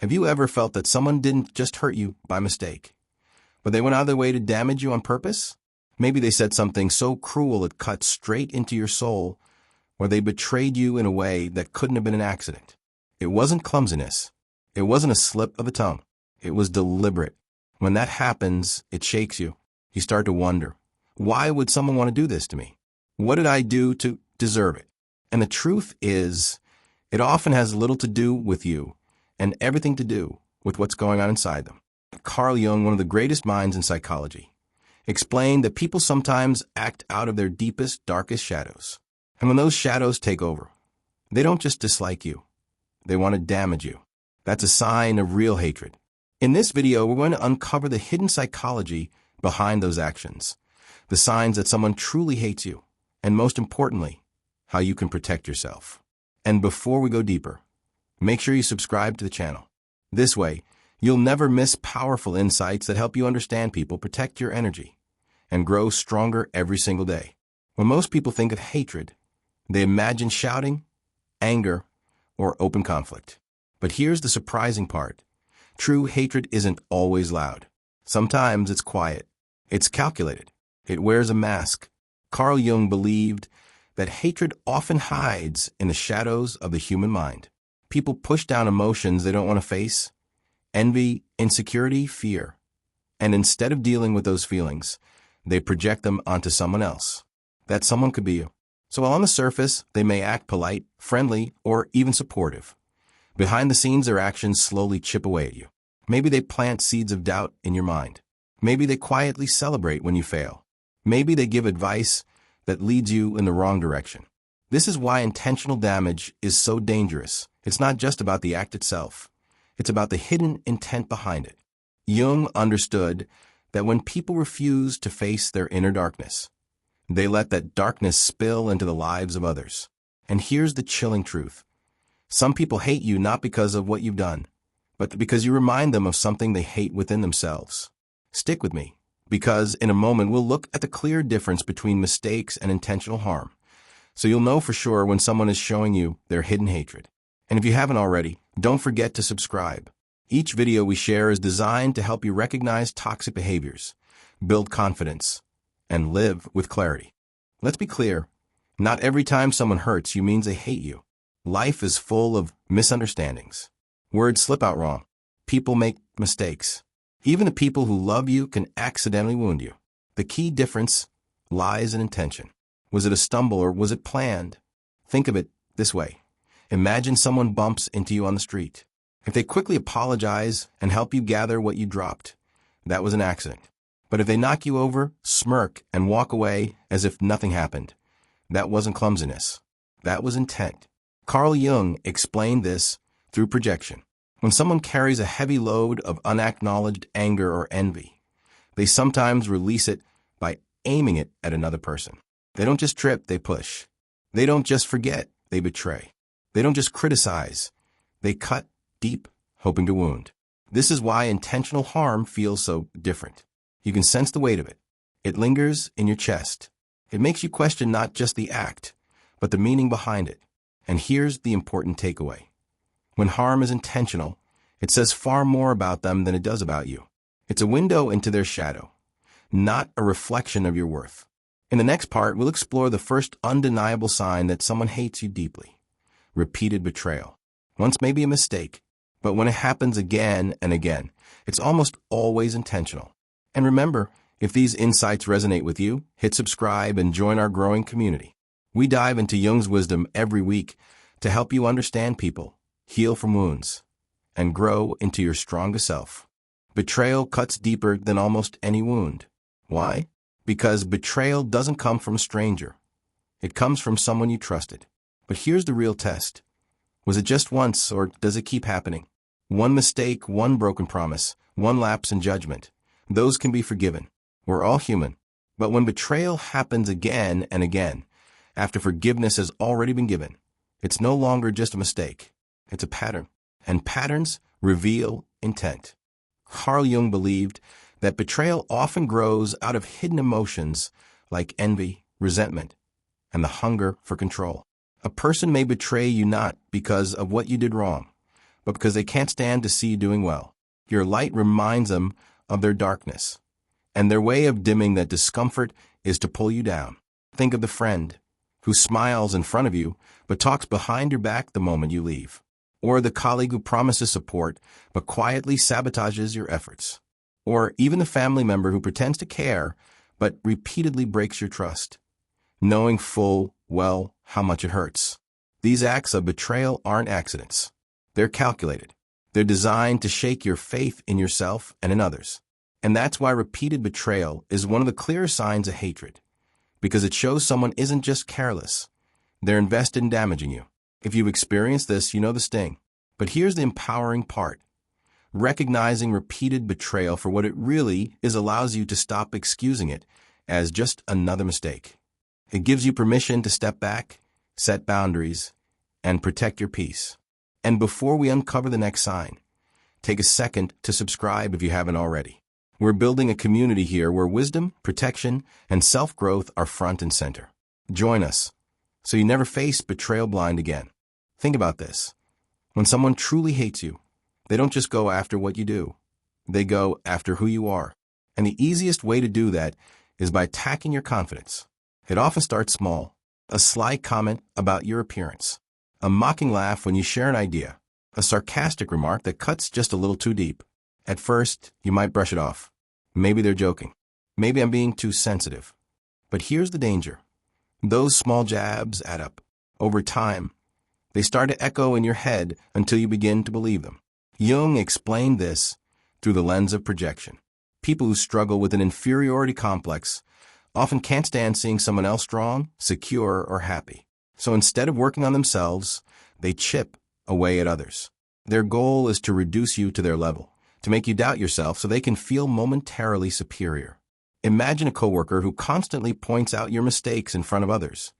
Have you ever felt that someone didn't just hurt you by mistake, but they went out of their way to damage you on purpose? Maybe they said something so cruel it cut straight into your soul, or they betrayed you in a way that couldn't have been an accident. It wasn't clumsiness. It wasn't a slip of the tongue. It was deliberate. When that happens, it shakes you. You start to wonder, why would someone want to do this to me? What did I do to deserve it? And the truth is, it often has little to do with you and everything to do with what's going on inside them. Carl Jung, one of the greatest minds in psychology, explained that people sometimes act out of their deepest, darkest shadows. And when those shadows take over, they don't just dislike you. They want to damage you. That's a sign of real hatred. In this video, we're going to uncover the hidden psychology behind those actions, the signs that someone truly hates you, and most importantly, how you can protect yourself. And before we go deeper, make sure you subscribe to the channel. This way, you'll never miss powerful insights that help you understand people, protect your energy, and grow stronger every single day. When most people think of hatred, they imagine shouting, anger, or open conflict. But here's the surprising part. True hatred isn't always loud. Sometimes it's quiet. It's calculated. It wears a mask. Carl Jung believed that hatred often hides in the shadows of the human mind. People push down emotions they don't want to face: envy, insecurity, fear. And instead of dealing with those feelings, they project them onto someone else. That someone could be you. So while on the surface, they may act polite, friendly, or even supportive, behind the scenes, their actions slowly chip away at you. Maybe they plant seeds of doubt in your mind. Maybe they quietly celebrate when you fail. Maybe they give advice that leads you in the wrong direction. This is why intentional damage is so dangerous. It's not just about the act itself. It's about the hidden intent behind it. Jung understood that when people refuse to face their inner darkness, they let that darkness spill into the lives of others. And here's the chilling truth. Some people hate you not because of what you've done, but because you remind them of something they hate within themselves. Stick with me, because in a moment we'll look at the clear difference between mistakes and intentional harm, so you'll know for sure when someone is showing you their hidden hatred. And if you haven't already, don't forget to subscribe. Each video we share is designed to help you recognize toxic behaviors, build confidence, and live with clarity. Let's be clear. Not every time someone hurts you means they hate you. Life is full of misunderstandings. Words slip out wrong. People make mistakes. Even the people who love you can accidentally wound you. The key difference lies in intention. Was it a stumble or was it planned? Think of it this way. Imagine someone bumps into you on the street. If they quickly apologize and help you gather what you dropped, that was an accident. But if they knock you over, smirk, and walk away as if nothing happened, that wasn't clumsiness. That was intent. Carl Jung explained this through projection. When someone carries a heavy load of unacknowledged anger or envy, they sometimes release it by aiming it at another person. They don't just trip, they push. They don't just forget, they betray. They don't just criticize, they cut deep, hoping to wound. This is why intentional harm feels so different. You can sense the weight of it. It lingers in your chest. It makes you question not just the act, but the meaning behind it. And here's the important takeaway. When harm is intentional, it says far more about them than it does about you. It's a window into their shadow, not a reflection of your worth. In the next part, we'll explore the first undeniable sign that someone hates you deeply: repeated betrayal. Once may be a mistake, but when it happens again and again, it's almost always intentional. And remember, if these insights resonate with you, hit subscribe and join our growing community. We dive into Jung's wisdom every week to help you understand people, heal from wounds, and grow into your strongest self. Betrayal cuts deeper than almost any wound. Why? Because betrayal doesn't come from a stranger. It comes from someone you trusted. But here's the real test. Was it just once, or does it keep happening? One mistake, one broken promise, one lapse in judgment. Those can be forgiven. We're all human. But when betrayal happens again and again, after forgiveness has already been given, it's no longer just a mistake. It's a pattern. And patterns reveal intent. Carl Jung believed that betrayal often grows out of hidden emotions like envy, resentment, and the hunger for control. A person may betray you not because of what you did wrong, but because they can't stand to see you doing well. Your light reminds them of their darkness, and their way of dimming that discomfort is to pull you down. Think of the friend who smiles in front of you but talks behind your back the moment you leave, or the colleague who promises support but quietly sabotages your efforts, or even the family member who pretends to care but repeatedly breaks your trust, knowing full well how much it hurts. These acts of betrayal aren't accidents. They're calculated. They're designed to shake your faith in yourself and in others. And that's why repeated betrayal is one of the clearest signs of hatred, because it shows someone isn't just careless. They're invested in damaging you. If you've experienced this, you know the sting. But here's the empowering part. Recognizing repeated betrayal for what it really is allows you to stop excusing it as just another mistake. It gives you permission to step back, set boundaries, and protect your peace. And before we uncover the next sign, take a second to subscribe if you haven't already. We're building a community here where wisdom, protection, and self-growth are front and center. Join us so you never face betrayal blind again. Think about this. When someone truly hates you, they don't just go after what you do. They go after who you are. And the easiest way to do that is by attacking your confidence. It often starts small. A sly comment about your appearance, a mocking laugh when you share an idea, a sarcastic remark that cuts just a little too deep. At first, you might brush it off. Maybe they're joking. Maybe I'm being too sensitive. But here's the danger. Those small jabs add up. Over time, they start to echo in your head until you begin to believe them. Jung explained this through the lens of projection. People who struggle with an inferiority complex often can't stand seeing someone else strong, secure, or happy. So instead of working on themselves, they chip away at others. Their goal is to reduce you to their level, to make you doubt yourself so they can feel momentarily superior. Imagine a coworker who constantly points out your mistakes in front of others,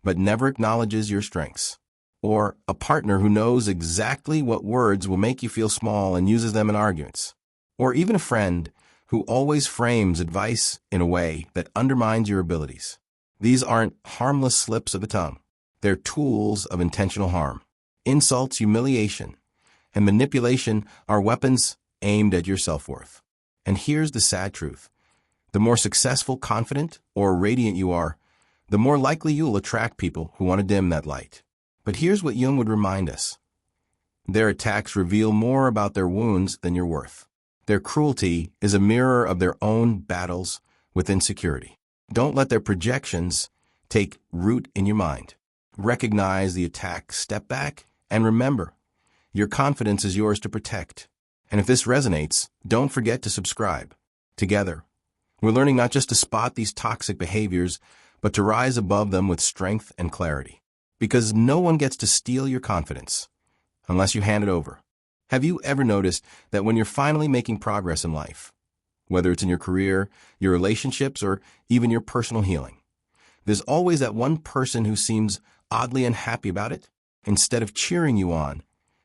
but never acknowledges your strengths. Or a partner who knows exactly what words will make you feel small and uses them in arguments. Or even a friend who always frames advice in a way that undermines your abilities. These aren't harmless slips of the tongue. They're tools of intentional harm. Insults, humiliation, and manipulation are weapons aimed at your self-worth. And here's the sad truth. The more successful, confident, or radiant you are, the more likely you'll attract people who want to dim that light. But here's what Jung would remind us. Their attacks reveal more about their wounds than your worth. Their cruelty is a mirror of their own battles with insecurity. Don't let their projections take root in your mind. Recognize the attack, step back, and remember, your confidence is yours to protect. And if this resonates, don't forget to subscribe. Together, we're learning not just to spot these toxic behaviors, but to rise above them with strength and clarity. Because no one gets to steal your confidence unless you hand it over. Have you ever noticed that when you're finally making progress in life, whether it's in your career, your relationships, or even your personal healing, there's always that one person who seems oddly unhappy about it? Instead of cheering you on,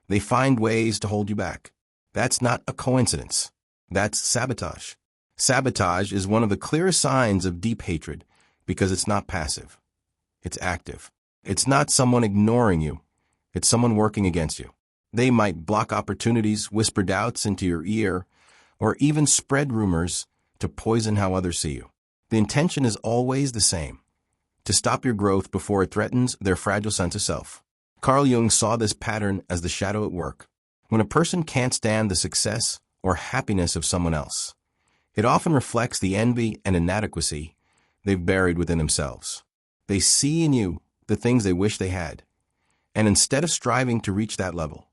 they find ways to hold you back. That's not a coincidence. That's sabotage. Sabotage is one of the clearest signs of deep hatred because it's not passive. It's active. It's not someone ignoring you. It's someone working against you. They might block opportunities, whisper doubts into your ear, or even spread rumors to poison how others see you. The intention is always the same: to stop your growth before it threatens their fragile sense of self. Carl Jung saw this pattern as the shadow at work. When a person can't stand the success or happiness of someone else, it often reflects the envy and inadequacy they've buried within themselves. They see in you the things they wish they had, and instead of striving to reach that level,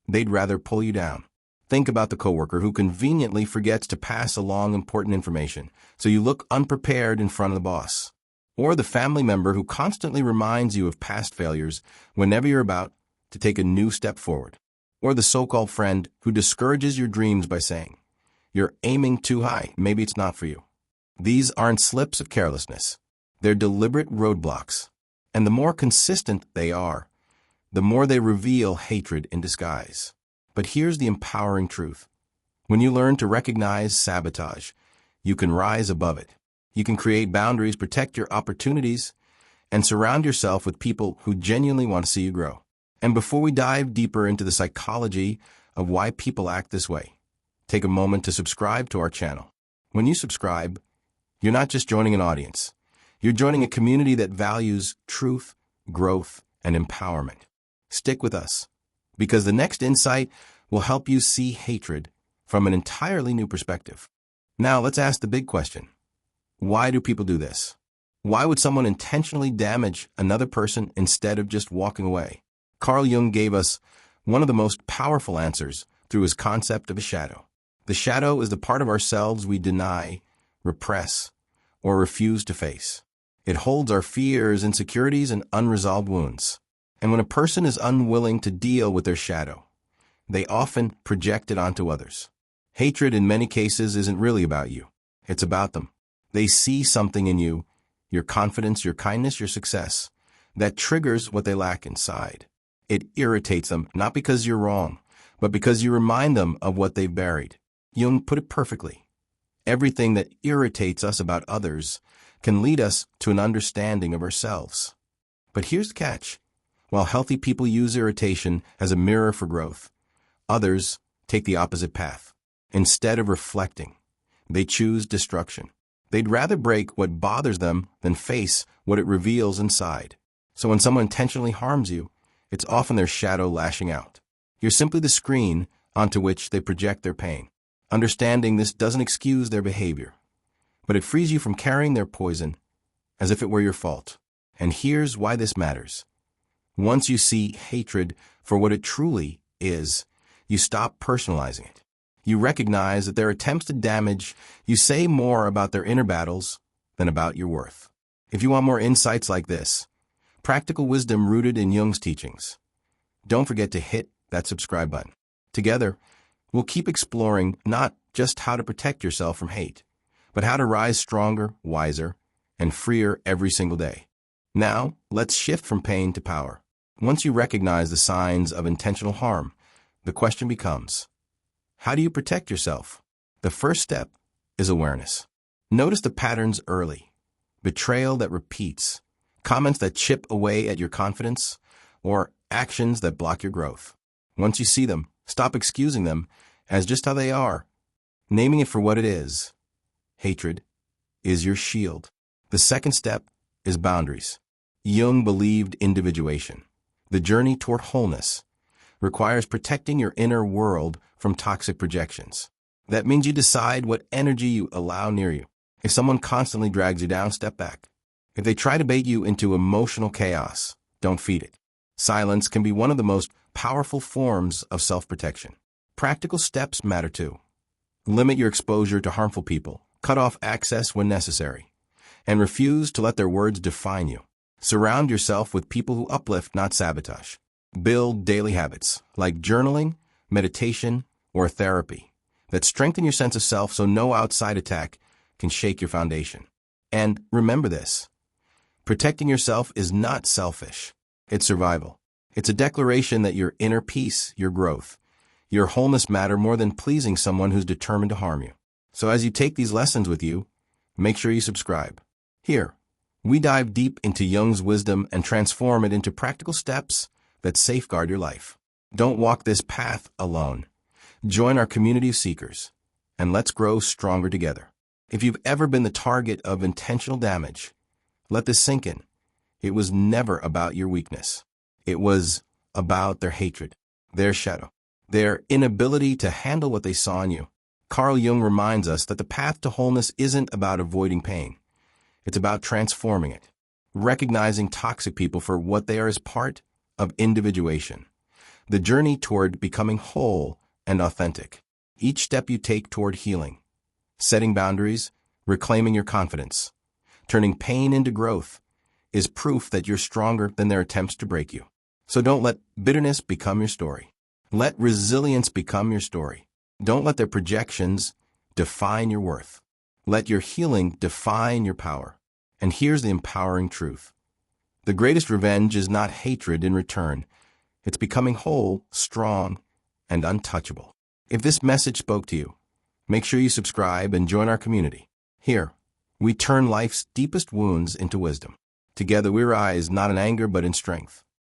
they'd rather pull you down. Think about the coworker who conveniently forgets to pass along important information, so you look unprepared in front of the boss. Or the family member who constantly reminds you of past failures whenever you're about to take a new step forward. Or the so-called friend who discourages your dreams by saying, "You're aiming too high, maybe it's not for you." These aren't slips of carelessness. They're deliberate roadblocks. And the more consistent they are, the more they reveal hatred in disguise. But here's the empowering truth. When you learn to recognize sabotage, you can rise above it. You can create boundaries, protect your opportunities, and surround yourself with people who genuinely want to see you grow. And before we dive deeper into the psychology of why people act this way, take a moment to subscribe to our channel. When you subscribe, you're not just joining an audience. You're joining a community that values truth, growth, and empowerment. Stick with us, because the next insight will help you see hatred from an entirely new perspective. Now, let's ask the big question. Why do people do this? Why would someone intentionally damage another person instead of just walking away? Carl Jung gave us one of the most powerful answers through his concept of a shadow. The shadow is the part of ourselves we deny, repress, or refuse to face. It holds our fears, insecurities, and unresolved wounds. And when a person is unwilling to deal with their shadow, they often project it onto others. Hatred in many cases isn't really about you. It's about them. They see something in you, your confidence, your kindness, your success, that triggers what they lack inside. It irritates them, not because you're wrong, but because you remind them of what they've buried. Jung put it perfectly. Everything that irritates us about others can lead us to an understanding of ourselves. But here's the catch. While healthy people use irritation as a mirror for growth, others take the opposite path. Instead of reflecting, they choose destruction. They'd rather break what bothers them than face what it reveals inside. So when someone intentionally harms you, it's often their shadow lashing out. You're simply the screen onto which they project their pain. Understanding this doesn't excuse their behavior, but it frees you from carrying their poison as if it were your fault. And here's why this matters. Once you see hatred for what it truly is, you stop personalizing it. You recognize that their attempts to damage you say more about their inner battles than about your worth. If you want more insights like this, practical wisdom rooted in Jung's teachings, don't forget to hit that subscribe button. Together, we'll keep exploring not just how to protect yourself from hate, but how to rise stronger, wiser, and freer every single day. Now, let's shift from pain to power. Once you recognize the signs of intentional harm, the question becomes, how do you protect yourself? The first step is awareness. Notice the patterns early. Betrayal that repeats, comments that chip away at your confidence, or actions that block your growth. Once you see them, stop excusing them as just how they are. Naming it for what it is. Hatred is your shield. The second step is boundaries. Jung believed individuation. The journey toward wholeness requires protecting your inner world from toxic projections. That means you decide what energy you allow near you. If someone constantly drags you down, step back. If they try to bait you into emotional chaos, don't feed it. Silence can be one of the most powerful forms of self-protection. Practical steps matter too. Limit your exposure to harmful people, cut off access when necessary, and refuse to let their words define you. Surround yourself with people who uplift, not sabotage. Build daily habits like journaling, meditation, or therapy that strengthen your sense of self so no outside attack can shake your foundation. And remember this, protecting yourself is not selfish. It's survival. It's a declaration that your inner peace, your growth, your wholeness matter more than pleasing someone who's determined to harm you. So as you take these lessons with you, make sure you subscribe. Here, we dive deep into Jung's wisdom and transform it into practical steps that safeguard your life. Don't walk this path alone. Join our community of seekers, and let's grow stronger together. If you've ever been the target of intentional damage, let this sink in. It was never about your weakness. It was about their hatred, their shadow, their inability to handle what they saw in you. Carl Jung reminds us that the path to wholeness isn't about avoiding pain. It's about transforming it, recognizing toxic people for what they are as part of individuation, the journey toward becoming whole and authentic. Each step you take toward healing, setting boundaries, reclaiming your confidence, turning pain into growth, is proof that you're stronger than their attempts to break you. So don't let bitterness become your story. Let resilience become your story. Don't let their projections define your worth. Let your healing define your power. And here's the empowering truth. The greatest revenge is not hatred in return. It's becoming whole, strong, and untouchable. If this message spoke to you, make sure you subscribe and join our community. Here, we turn life's deepest wounds into wisdom. Together we rise not in anger but in strength.